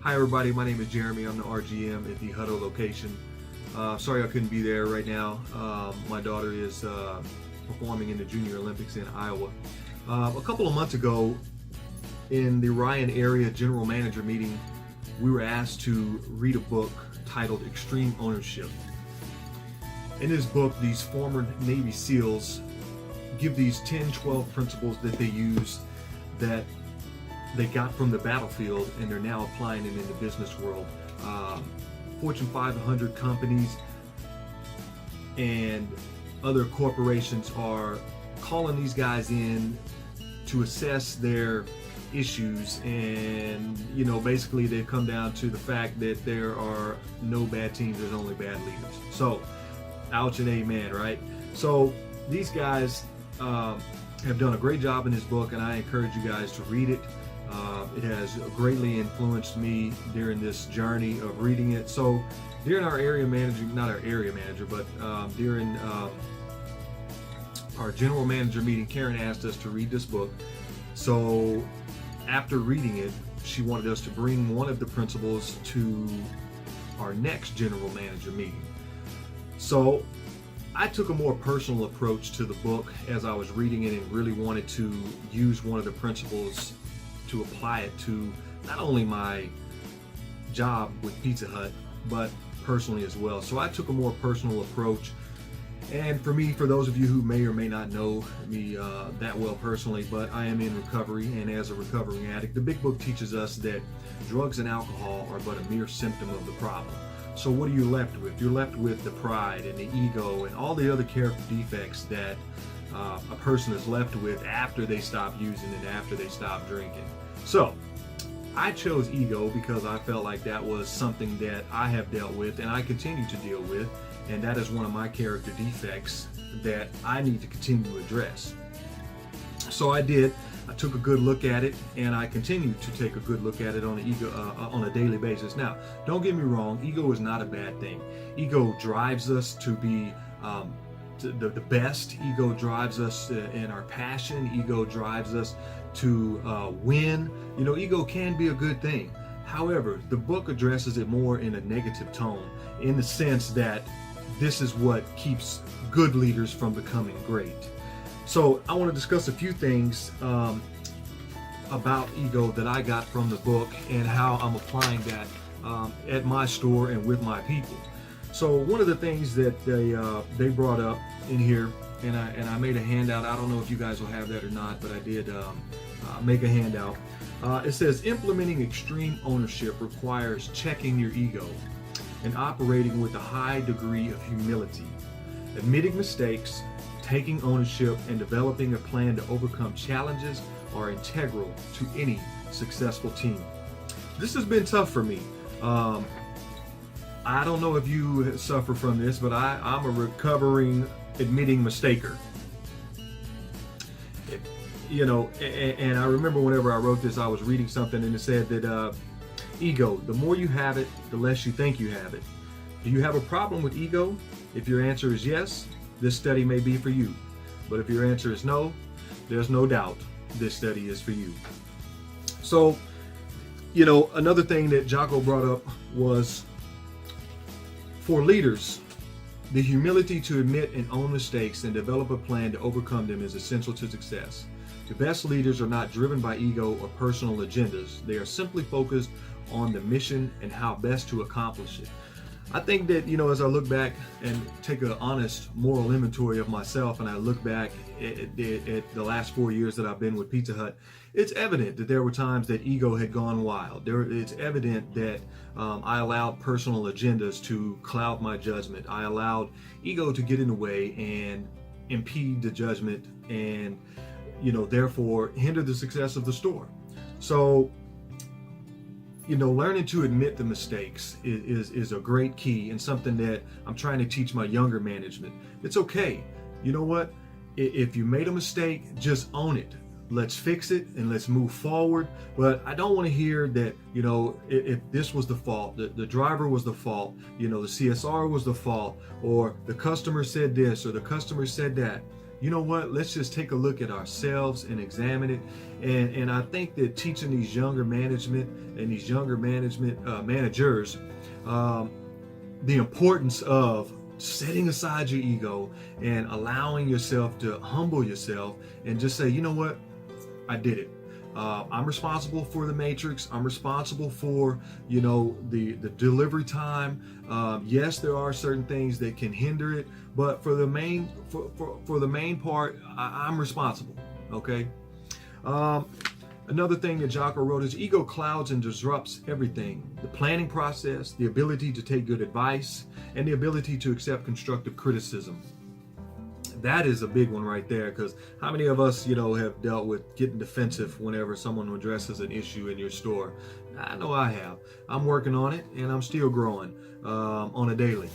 Hi everybody, my name is Jeremy. I'm the RGM at the Hutto location. Sorry I couldn't be there right now. My daughter is performing in the Junior Olympics in Iowa. A couple of months ago in the Ryan area general manager meeting, we were asked to read a book titled Extreme Ownership. In this book, these former Navy SEALs give these 10, 12 principles that they use that they got from the battlefield and they're now applying it in the business world. Fortune 500 companies and other corporations are calling these guys in to assess their issues, and basically they come down to the fact that there are no bad teams, there's only bad leaders. So ouch and amen, right? So these guys have done a great job in this book, and I encourage you guys to read it. It has greatly influenced me during this journey of reading it. So during our area manager, not our area manager, but during our general manager meeting, Karen asked us to read this book. So after reading it, she wanted us to bring one of the principles to our next general manager meeting. So I took a more personal approach to the book as I was reading it, and really wanted to use one of the principles to apply it to not only my job with Pizza Hut, but personally as well. So I took a more personal approach. And for me, for those of you who may or may not know me that well personally, but I am in recovery, and as a recovering addict, the big book teaches us that drugs and alcohol are but a mere symptom of the problem. So what are you left with? You're left with the pride and the ego and all the other character defects that a person is left with after they stop using and after they stop drinking. So I chose ego because I felt like that was something that I have dealt with and I continue to deal with, and that is one of my character defects that I need to continue to address. So I did. I took a good look at it, and I continue to take a good look at it on a daily basis. Now, don't get me wrong, ego is not a bad thing. Ego drives us to be the best. Ego drives us in our passion. Ego drives us to win. Ego can be a good thing. However, the book addresses it more in a negative tone, in the sense that this is what keeps good leaders from becoming great. So I want to discuss a few things about ego that I got from the book and how I'm applying that at my store and with my people. So one of the things that they brought up in here, and I made a handout. I don't know if you guys will have that or not, but I did make a handout. It says implementing extreme ownership requires checking your ego and operating with a high degree of humility, admitting mistakes, taking ownership, and developing a plan to overcome challenges are integral to any successful team. This has been tough for me. I don't know if you suffer from this, but I'm a recovering admitting mistaker. And I remember whenever I wrote this, I was reading something and it said that ego, the more you have it, the less you think you have it. Do you have a problem with ego? If your answer is yes, this study may be for you. But if your answer is no, there's no doubt this study is for you. So, another thing that Jocko brought up was, for leaders, the humility to admit and own mistakes and develop a plan to overcome them is essential to success. The best leaders are not driven by ego or personal agendas. They are simply focused on the mission and how best to accomplish it. I think that, as I look back and take an honest moral inventory of myself, and I look back at the last 4 years that I've been with Pizza Hut, it's evident that there were times that ego had gone wild. It's evident that I allowed personal agendas to cloud my judgment. I allowed ego to get in the way and impede the judgment and, therefore hinder the success of the store. So, learning to admit the mistakes is a great key, and something that I'm trying to teach my younger management. It's okay. You know what? If you made a mistake, just own it. Let's fix it and let's move forward. But I don't want to hear that, if this was the fault, the driver was the fault, the CSR was the fault, or the customer said this or the customer said that. you know what, let's just take a look at ourselves and examine it. And I think that teaching these younger management and these younger managers the importance of setting aside your ego and allowing yourself to humble yourself and just say, you know what, I did it. I'm responsible for the matrix. I'm responsible for, the delivery time. Yes, there are certain things that can hinder it, but for the main part, I'm responsible. Okay. Another thing that Jocko wrote is ego clouds and disrupts everything. The planning process, the ability to take good advice, and the ability to accept constructive criticism. That is a big one right there, because how many of us, have dealt with getting defensive whenever someone addresses an issue in your store? I know I have. I'm working on it, and I'm still growing on a daily.